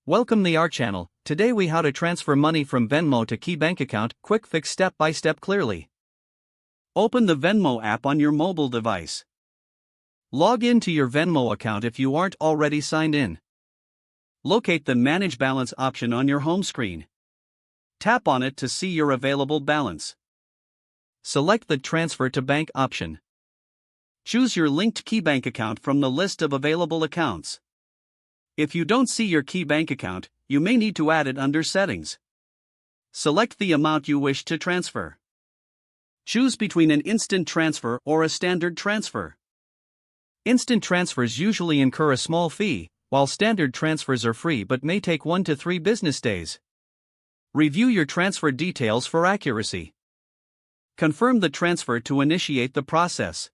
Welcome to our channel. Today we how to transfer money from Venmo to KeyBank account. Quick fix step by step clearly. Open the Venmo app on your mobile device. Log in to your Venmo account if you aren't already signed in. Locate the Manage Balance option on your home screen. Tap on it to see your available balance. Select the Transfer to Bank option. Choose your linked KeyBank account from the list of available accounts. If you don't see your KeyBank account, you may need to add it under Settings. Select the amount you wish to transfer. Choose between an instant transfer or a standard transfer. Instant transfers usually incur a small fee, while standard transfers are free but may take 1 to 3 business days. Review your transfer details for accuracy. Confirm the transfer to initiate the process.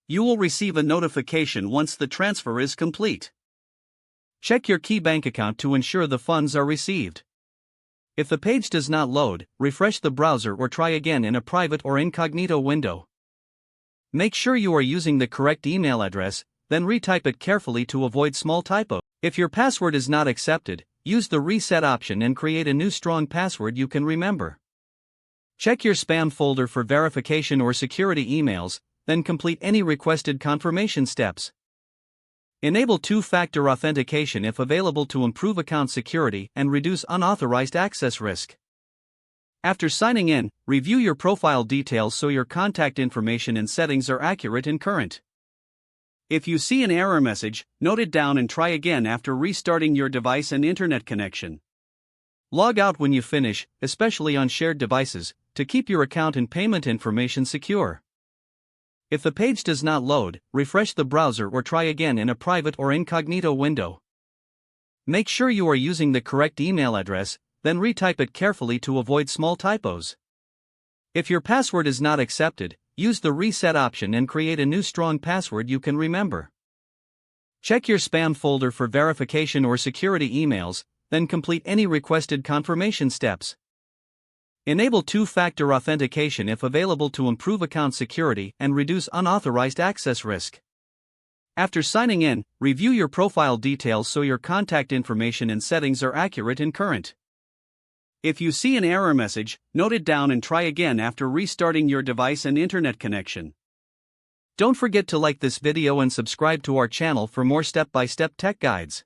You will receive a notification once the transfer is complete. Check your KeyBank account to ensure the funds are received. If the page does not load, refresh the browser or try again in a private or incognito window. Make sure you are using the correct email address, then retype it carefully to avoid small typos. If your password is not accepted, use the reset option and create a new strong password you can remember. Check your spam folder for verification or security emails, then complete any requested confirmation steps. Enable two-factor authentication if available to improve account security and reduce unauthorized access risk. After signing in, review your profile details so your contact information and settings are accurate and current. If you see an error message, note it down and try again after restarting your device and internet connection. Log out when you finish, especially on shared devices, to keep your account and payment information secure. If the page does not load, refresh the browser or try again in a private or incognito window. Make sure you are using the correct email address, then retype it carefully to avoid small typos. If your password is not accepted, use the reset option and create a new strong password you can remember. Check your spam folder for verification or security emails, then complete any requested confirmation steps. Enable two-factor authentication if available to improve account security and reduce unauthorized access risk. After signing in, review your profile details so your contact information and settings are accurate and current. If you see an error message, note it down and try again after restarting your device and internet connection. Don't forget to like this video and subscribe to our channel for more step-by-step tech guides.